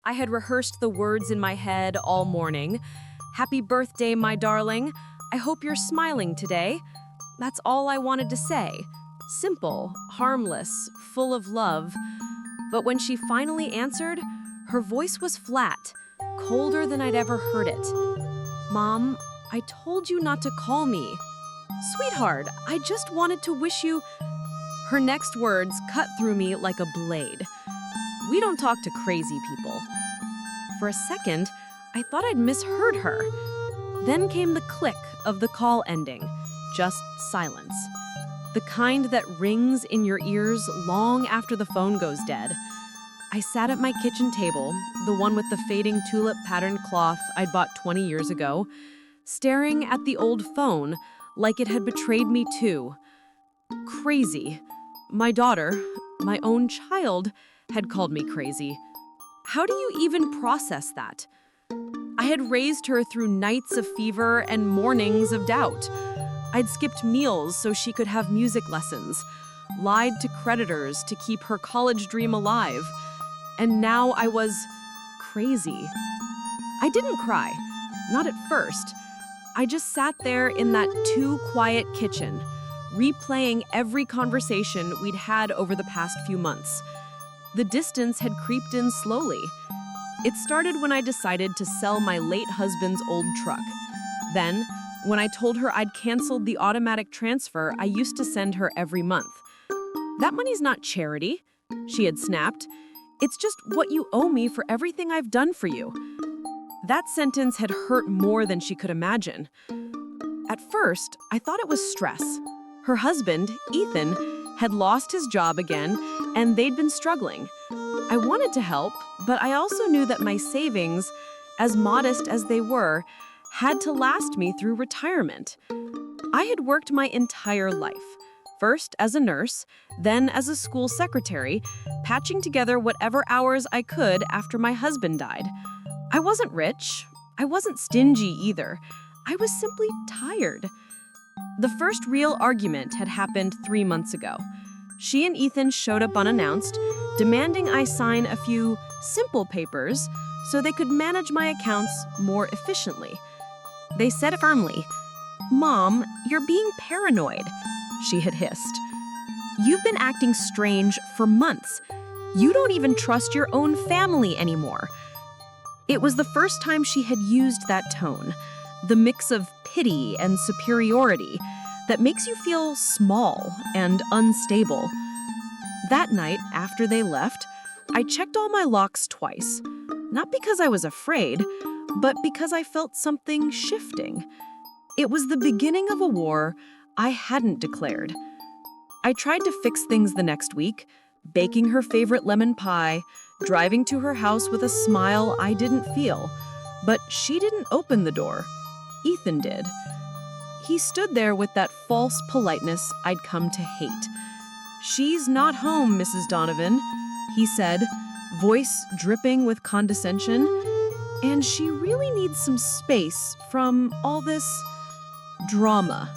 I had rehearsed the words in my head all morning. Happy birthday, my darling. I hope you're smiling today. That's all I wanted to say. Simple, harmless, full of love. But when she finally answered, her voice was flat, colder than I'd ever heard it. Mom, I told you not to call me. Sweetheart, I just wanted to wish you... Her next words cut through me like a blade. We don't talk to crazy people. For a second, I thought I'd misheard her. Then came the click of the call ending, just silence. The kind that rings in your ears long after the phone goes dead. I sat at my kitchen table, the one with the fading tulip patterned cloth I'd bought 20 years ago, staring at the old phone like it had betrayed me too. Crazy. My daughter, my own child, had called me crazy. How do you even process that? I had raised her through nights of fever and mornings of doubt. I'd skipped meals so she could have music lessons, lied to creditors to keep her college dream alive, and now I was crazy. I didn't cry, not at first. I just sat there in that too quiet kitchen, replaying every conversation we'd had over the past few months. The distance had creeped in slowly. It started when I decided to sell my late husband's old truck. Then, when I told her I'd canceled the automatic transfer I used to send her every month. That money's not charity, she had snapped. It's just what you owe me for everything I've done for you. That sentence had hurt more than she could imagine. At first, I thought it was stress. Her husband, Ethan, had lost his job again, and they'd been struggling. I wanted to help, but I also knew that my savings, as modest as they were, had to last me through retirement. I had worked my entire life, first as a nurse, then as a school secretary, patching together whatever hours I could after my husband died. I wasn't rich. I wasn't stingy either. I was simply tired. The first real argument had happened 3 months ago. She and Ethan showed up unannounced, demanding I sign a few simple papers so they could manage my accounts more efficiently. They said firmly, "Mom, you're being paranoid," she had hissed. "You've been acting strange for months. You don't even trust your own family anymore." It was the first time she had used that tone, the mix of pity and superiority that makes you feel small and unstable. That night, after they left, I checked all my locks twice. Not because I was afraid, but because I felt something shifting. It was the beginning of a war I hadn't declared. I tried to fix things the next week, baking her favorite lemon pie, driving to her house with a smile I didn't feel. But she didn't open the door. Ethan did. He stood there with that false politeness I'd come to hate. "She's not home, Mrs. Donovan," he said, voice dripping with condescension. "And she really needs some space from all this drama."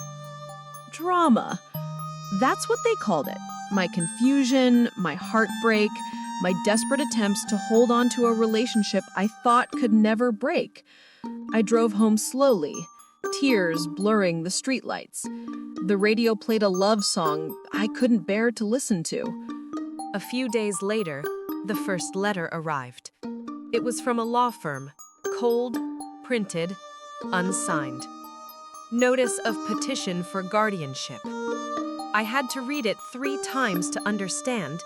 Drama. That's what they called it. My confusion, my heartbreak, my desperate attempts to hold on to a relationship I thought could never break. I drove home slowly, tears blurring the streetlights. The radio played a love song I couldn't bear to listen to. A few days later, the first letter arrived. It was from a law firm, cold, printed, unsigned. Notice of petition for guardianship. I had to read it 3 times to understand.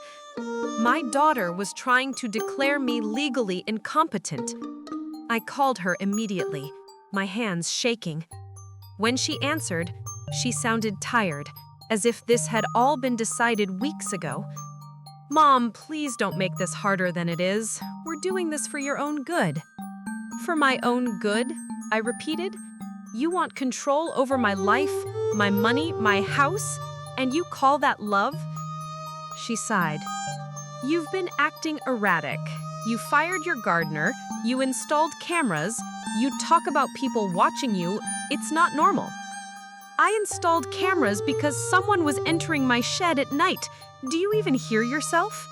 My daughter was trying to declare me legally incompetent. I called her immediately, my hands shaking. When she answered, she sounded tired, as if this had all been decided weeks ago. "Mom, please don't make this harder than it is. We're doing this for your own good." "For my own good?" I repeated. "You want control over my life, my money, my house, and you call that love?" She sighed. "You've been acting erratic. You fired your gardener, you installed cameras, you talk about people watching you. It's not normal." "I installed cameras because someone was entering my shed at night. Do you even hear yourself?"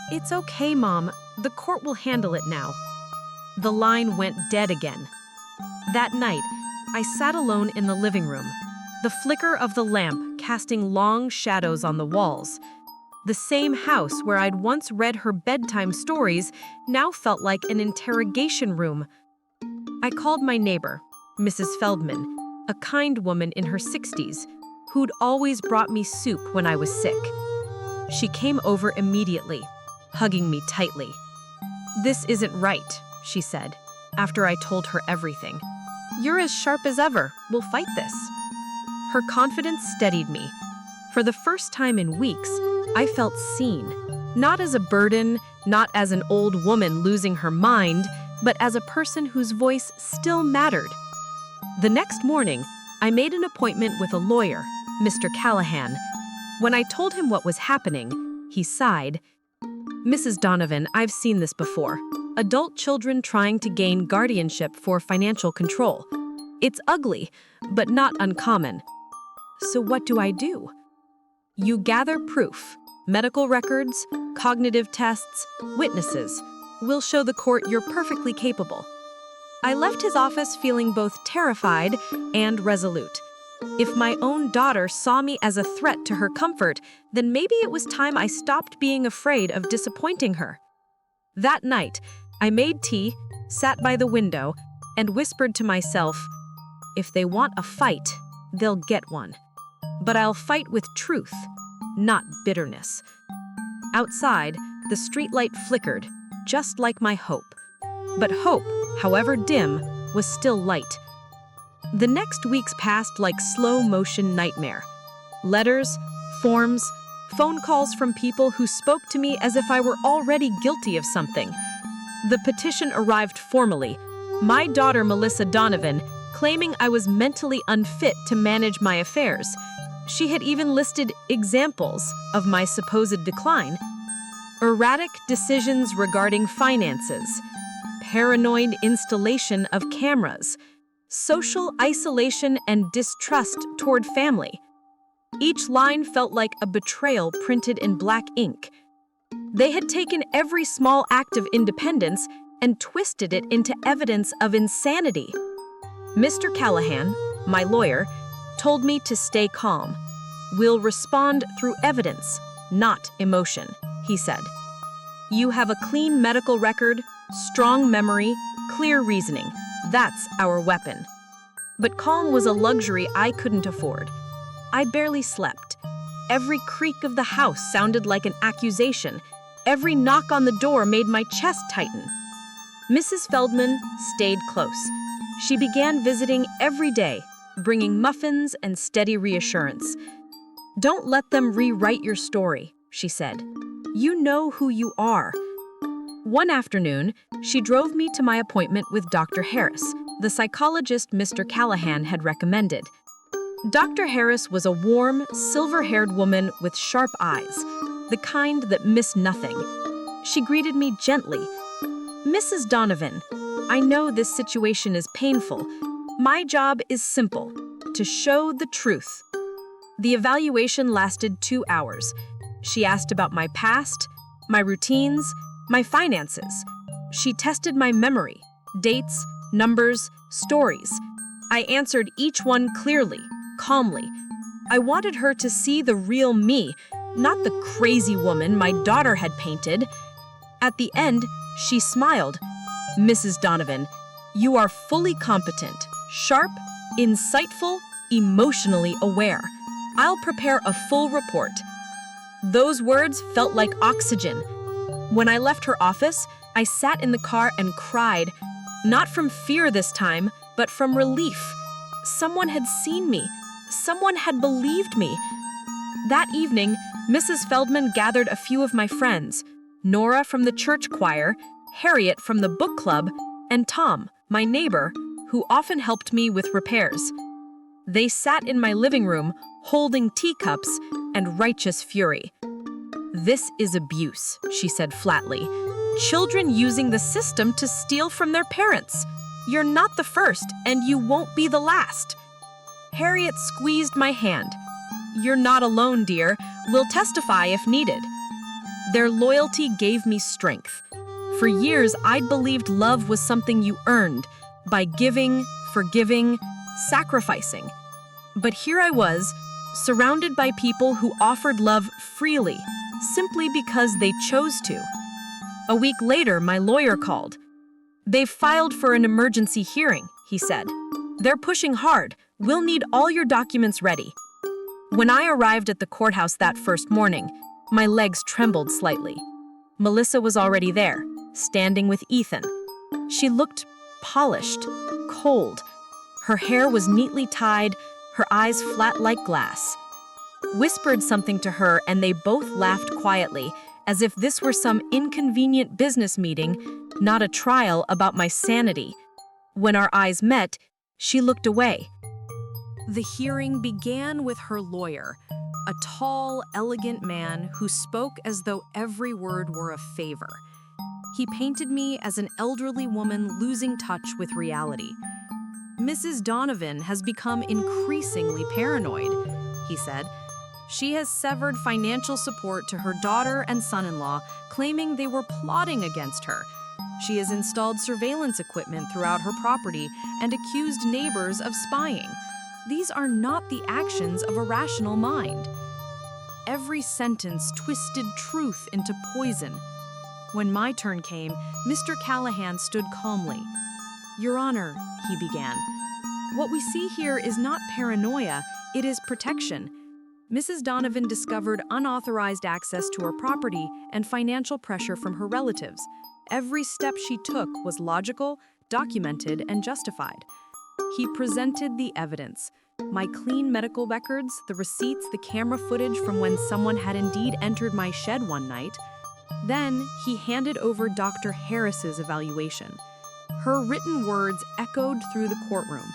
"It's okay, Mom. The court will handle it now." The line went dead again. That night, I sat alone in the living room, the flicker of the lamp casting long shadows on the walls. The same house where I'd once read her bedtime stories now felt like an interrogation room. I called my neighbor, Mrs. Feldman, a kind woman in her 60s, who'd always brought me soup when I was sick. She came over immediately, hugging me tightly. "This isn't right," she said, after I told her everything. "You're as sharp as ever. We'll fight this." Her confidence steadied me. For the first time in weeks, I felt seen, not as a burden, not as an old woman losing her mind, but as a person whose voice still mattered. The next morning, I made an appointment with a lawyer, Mr. Callahan. When I told him what was happening, he sighed. "Mrs. Donovan, I've seen this before. Adult children trying to gain guardianship for financial control. It's ugly, but not uncommon. So what do I do?" "You gather proof, medical records, cognitive tests, witnesses. We'll show the court you're perfectly capable." I left his office feeling both terrified and resolute. If my own daughter saw me as a threat to her comfort, then maybe it was time I stopped being afraid of disappointing her. That night, I made tea, sat by the window, and whispered to myself, "If they want a fight, they'll get one. But I'll fight with truth, not bitterness." Outside, the streetlight flickered, just like my hope. But hope, however dim, was still light. The next weeks passed like slow-motion nightmare. Letters, forms, phone calls from people who spoke to me as if I were already guilty of something. The petition arrived formally, my daughter Melissa Donovan claiming I was mentally unfit to manage my affairs. She had even listed examples of my supposed decline. Erratic decisions regarding finances, paranoid installation of cameras, social isolation and distrust toward family. Each line felt like a betrayal printed in black ink. They had taken every small act of independence and twisted it into evidence of insanity. Mr. Callahan, my lawyer, told me to stay calm. "We'll respond through evidence, not emotion," he said. "You have a clean medical record, strong memory, clear reasoning. That's our weapon." But calm was a luxury I couldn't afford. I barely slept. Every creak of the house sounded like an accusation. Every knock on the door made my chest tighten. Mrs. Feldman stayed close. She began visiting every day, bringing muffins and steady reassurance. "Don't let them rewrite your story," she said. "You know who you are." One afternoon, she drove me to my appointment with Dr. Harris, the psychologist Mr. Callahan had recommended. Dr. Harris was a warm, silver-haired woman with sharp eyes, the kind that miss nothing. She greeted me gently. "Mrs. Donovan, I know this situation is painful. My job is simple, to show the truth." The evaluation lasted 2 hours. She asked about my past, my routines, my finances. She tested my memory, dates, numbers, stories. I answered each one clearly, calmly. I wanted her to see the real me, not the crazy woman my daughter had painted. At the end, she smiled. "Mrs. Donovan, you are fully competent, sharp, insightful, emotionally aware. I'll prepare a full report." Those words felt like oxygen. When I left her office, I sat in the car and cried, not from fear this time, but from relief. Someone had seen me. Someone had believed me. That evening, Mrs. Feldman gathered a few of my friends, Nora from the church choir, Harriet from the book club, and Tom, my neighbor, who often helped me with repairs. They sat in my living room, holding teacups and righteous fury. "This is abuse," she said flatly. "Children using the system to steal from their parents. You're not the first, and you won't be the last." Harriet squeezed my hand. "You're not alone, dear. We'll testify if needed." Their loyalty gave me strength. For years, I'd believed love was something you earned by giving, forgiving, sacrificing. But here I was, surrounded by people who offered love freely, simply because they chose to. A week later, my lawyer called. "They've filed for an emergency hearing," he said. "They're pushing hard. We'll need all your documents ready." When I arrived at the courthouse that first morning, my legs trembled slightly. Melissa was already there, standing with Ethan. She looked polished, cold. Her hair was neatly tied, her eyes flat like glass. Whispered something to her, and they both laughed quietly, as if this were some inconvenient business meeting, not a trial about my sanity. When our eyes met, she looked away. The hearing began with her lawyer, a tall, elegant man who spoke as though every word were a favor. He painted me as an elderly woman losing touch with reality. "Mrs. Donovan has become increasingly paranoid," he said. "She has severed financial support to her daughter and son-in-law, claiming they were plotting against her. She has installed surveillance equipment throughout her property and accused neighbors of spying. These are not the actions of a rational mind." Every sentence twisted truth into poison. When my turn came, Mr. Callahan stood calmly. "Your Honor," he began, "what we see here is not paranoia, it is protection. Mrs. Donovan discovered unauthorized access to her property and financial pressure from her relatives. Every step she took was logical, documented, and justified." He presented the evidence. My clean medical records, the receipts, the camera footage from when someone had indeed entered my shed one night. Then he handed over Dr. Harris's evaluation. Her written words echoed through the courtroom.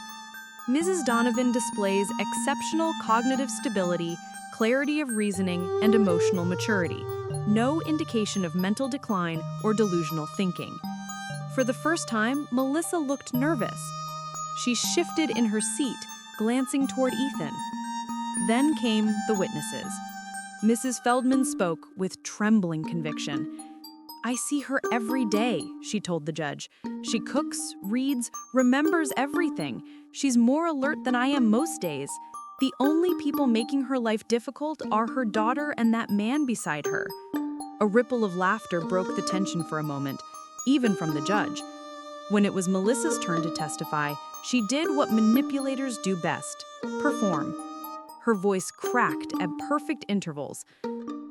"Mrs. Donovan displays exceptional cognitive stability, clarity of reasoning, and emotional maturity. No indication of mental decline or delusional thinking." For the first time, Melissa looked nervous. She shifted in her seat, glancing toward Ethan. Then came the witnesses. Mrs. Feldman spoke with trembling conviction. "I see her every day," she told the judge. "She cooks, reads, remembers everything. She's more alert than I am most days. The only people making her life difficult are her daughter and that man beside her." A ripple of laughter broke the tension for a moment, even from the judge. When it was Melissa's turn to testify, she did what manipulators do best: perform. Her voice cracked at perfect intervals.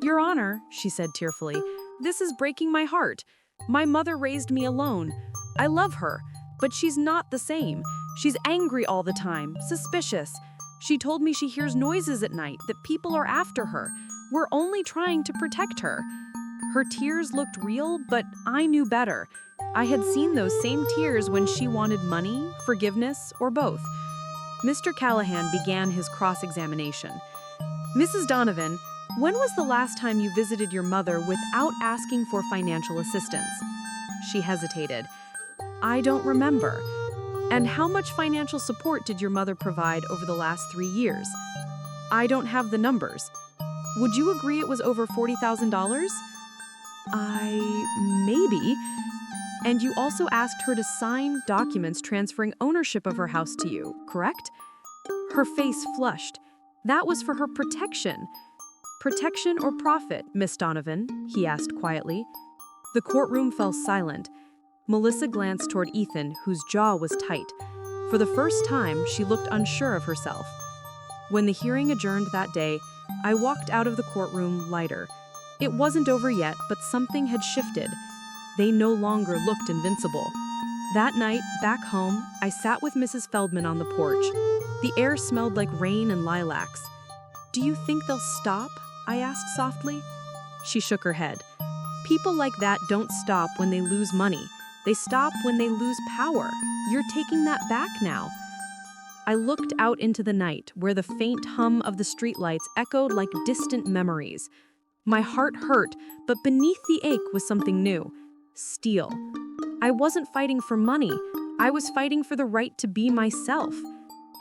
"Your Honor," she said tearfully, "this is breaking my heart. My mother raised me alone. I love her, but she's not the same. She's angry all the time, suspicious. She told me she hears noises at night, that people are after her. We're only trying to protect her." Her tears looked real, but I knew better. I had seen those same tears when she wanted money, forgiveness, or both. Mr. Callahan began his cross-examination. "Mrs. Donovan, when was the last time you visited your mother without asking for financial assistance?" She hesitated. "I don't remember." "And how much financial support did your mother provide over the last 3 years?" "I don't have the numbers." "Would you agree it was over $40,000? Maybe. And you also asked her to sign documents transferring ownership of her house to you, correct?" Her face flushed. "That was for her protection." "Protection or profit, Miss Donovan?" he asked quietly. The courtroom fell silent. Melissa glanced toward Ethan, whose jaw was tight. For the first time, she looked unsure of herself. When the hearing adjourned that day, I walked out of the courtroom lighter. It wasn't over yet, but something had shifted. They no longer looked invincible. That night, back home, I sat with Mrs. Feldman on the porch. The air smelled like rain and lilacs. "Do you think they'll stop?" I asked softly. She shook her head. "People like that don't stop when they lose money. They stop when they lose power. You're taking that back now." I looked out into the night, where the faint hum of the streetlights echoed like distant memories. My heart hurt, but beneath the ache was something new. Steel. I wasn't fighting for money. I was fighting for the right to be myself.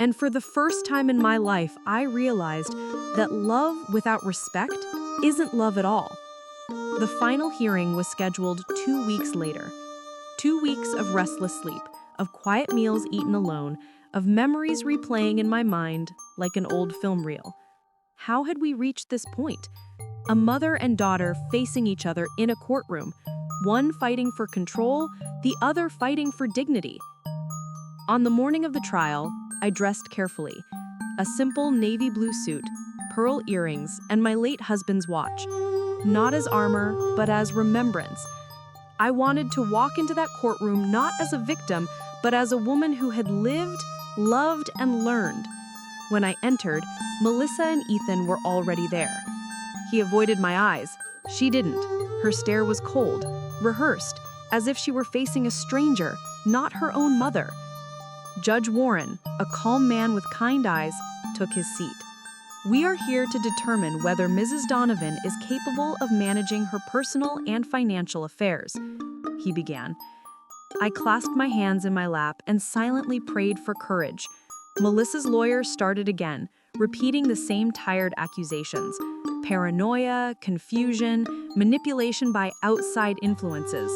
And for the first time in my life, I realized that love without respect isn't love at all. The final hearing was scheduled 2 weeks later. 2 weeks of restless sleep, of quiet meals eaten alone, of memories replaying in my mind like an old film reel. How had we reached this point? A mother and daughter facing each other in a courtroom, one fighting for control, the other fighting for dignity. On the morning of the trial, I dressed carefully. A simple navy blue suit, pearl earrings, and my late husband's watch. Not as armor, but as remembrance. I wanted to walk into that courtroom not as a victim, but as a woman who had lived, loved, and learned. When I entered, Melissa and Ethan were already there. He avoided my eyes. She didn't. Her stare was cold, rehearsed, as if she were facing a stranger, not her own mother. Judge Warren, a calm man with kind eyes, took his seat. "We are here to determine whether Mrs. Donovan is capable of managing her personal and financial affairs," he began. I clasped my hands in my lap and silently prayed for courage. Melissa's lawyer started again, repeating the same tired accusations: paranoia, confusion, manipulation by outside influences.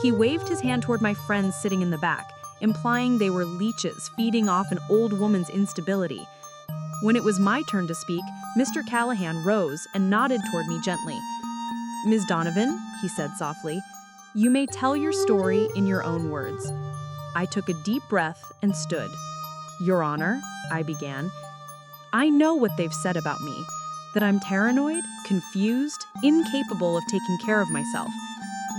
He waved his hand toward my friends sitting in the back, implying they were leeches feeding off an old woman's instability. When it was my turn to speak, Mr. Callahan rose and nodded toward me gently. "Ms. Donovan," he said softly, "you may tell your story in your own words." I took a deep breath and stood. "Your Honor," I began, "I know what they've said about me, that I'm paranoid, confused, incapable of taking care of myself.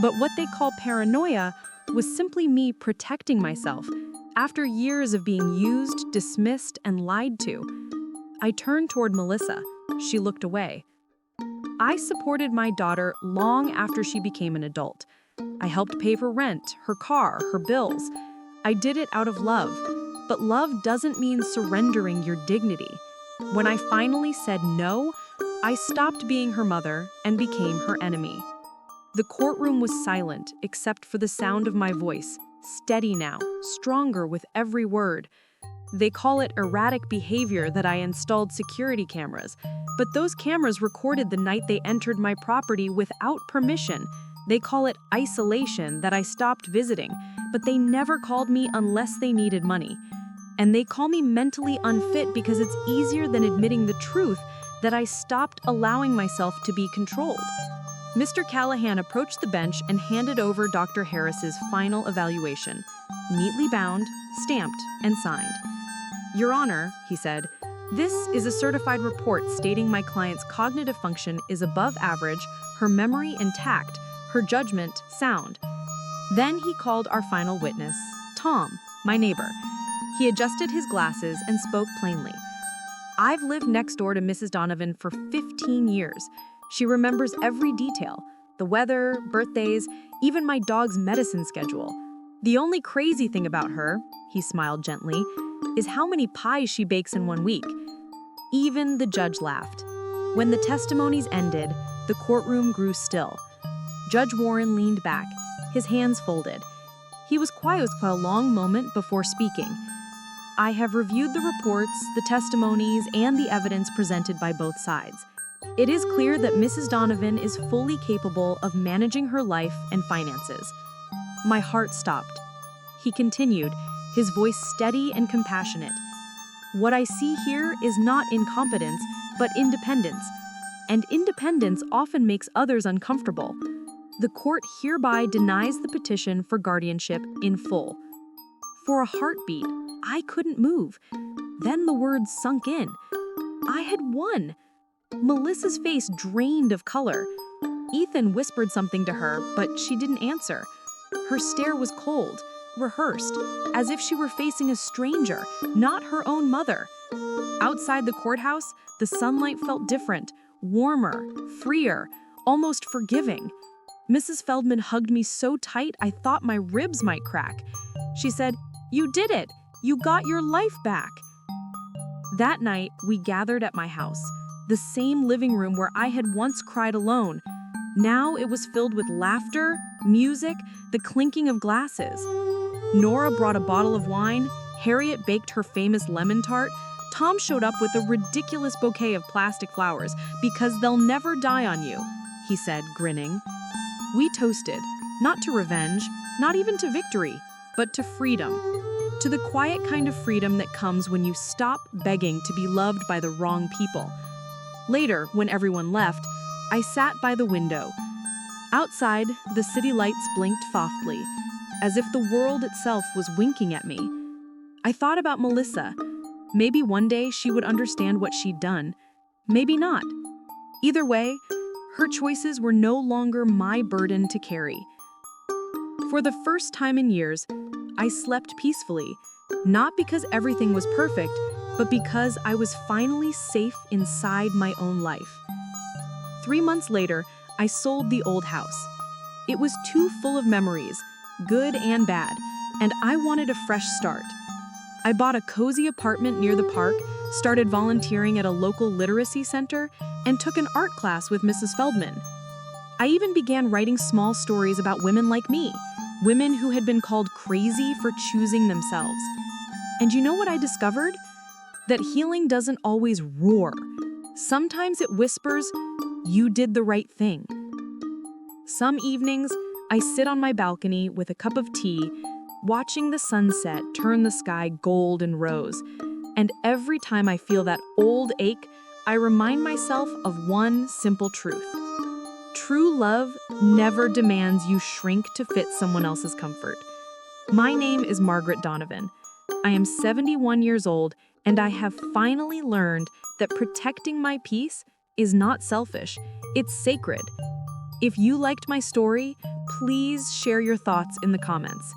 But what they call paranoia was simply me protecting myself after years of being used, dismissed, and lied to." I turned toward Melissa. She looked away. "I supported my daughter long after she became an adult. I helped pay for rent, her car, her bills. I did it out of love. But love doesn't mean surrendering your dignity. When I finally said no, I stopped being her mother and became her enemy." The courtroom was silent except for the sound of my voice, steady now, stronger with every word. They call it erratic behavior that I installed security cameras, but those cameras recorded the night they entered my property without permission. They call it isolation that I stopped visiting, but they never called me unless they needed money. And they call me mentally unfit because it's easier than admitting the truth that I stopped allowing myself to be controlled. Mr. Callahan approached the bench and handed over Dr. Harris's final evaluation, neatly bound, stamped, and signed. "Your Honor," he said, "this is a certified report stating my client's cognitive function is above average, her memory intact, her judgment sound." Then he called our final witness, Tom, my neighbor. He adjusted his glasses and spoke plainly. "I've lived next door to Mrs. Donovan for 15 years. She remembers every detail, the weather, birthdays, even my dog's medicine schedule. The only crazy thing about her," he smiled gently, "is how many pies she bakes in 1 week." Even the judge laughed. When the testimonies ended, the courtroom grew still. Judge Warren leaned back, his hands folded. He was quiet for a long moment before speaking. "I have reviewed the reports, the testimonies, and the evidence presented by both sides. It is clear that Mrs. Donovan is fully capable of managing her life and finances." My heart stopped. He continued, his voice steady and compassionate. "What I see here is not incompetence, but independence. And independence often makes others uncomfortable. The court hereby denies the petition for guardianship in full." For a heartbeat, I couldn't move. Then the words sunk in. I had won. Melissa's face drained of color. Ethan whispered something to her, but she didn't answer. Her stare was cold, rehearsed, as if she were facing a stranger, not her own mother. Outside the courthouse, the sunlight felt different, warmer, freer, almost forgiving. Mrs. Feldman hugged me so tight I thought my ribs might crack. She said, "You did it! You got your life back!" That night, we gathered at my house, the same living room where I had once cried alone. Now it was filled with laughter, music, the clinking of glasses. Nora brought a bottle of wine, Harriet baked her famous lemon tart, Tom showed up with a ridiculous bouquet of plastic flowers because they'll never die on you. he said, grinning. We toasted, not to revenge, not even to victory, but to freedom. To the quiet kind of freedom that comes when you stop begging to be loved by the wrong people. Later, when everyone left, I sat by the window. Outside, the city lights blinked softly, as if the world itself was winking at me. I thought about Melissa. Maybe one day she would understand what she'd done. Maybe not. Either way, her choices were no longer my burden to carry. For the first time in years, I slept peacefully, not because everything was perfect, but because I was finally safe inside my own life. 3 months later, I sold the old house. It was too full of memories, good and bad, and I wanted a fresh start. I bought a cozy apartment near the park, started volunteering at a local literacy center, and took an art class with Mrs. Feldman. I even began writing small stories about women like me, women who had been called crazy for choosing themselves. And you know what I discovered? That healing doesn't always roar. Sometimes it whispers, "You did the right thing." Some evenings, I sit on my balcony with a cup of tea, watching the sunset turn the sky gold and rose. And every time I feel that old ache, I remind myself of one simple truth. True love never demands you shrink to fit someone else's comfort. My name is Margaret Donovan. I am 71 years old, and I have finally learned that protecting my peace is not selfish, it's sacred. If you liked my story, please share your thoughts in the comments.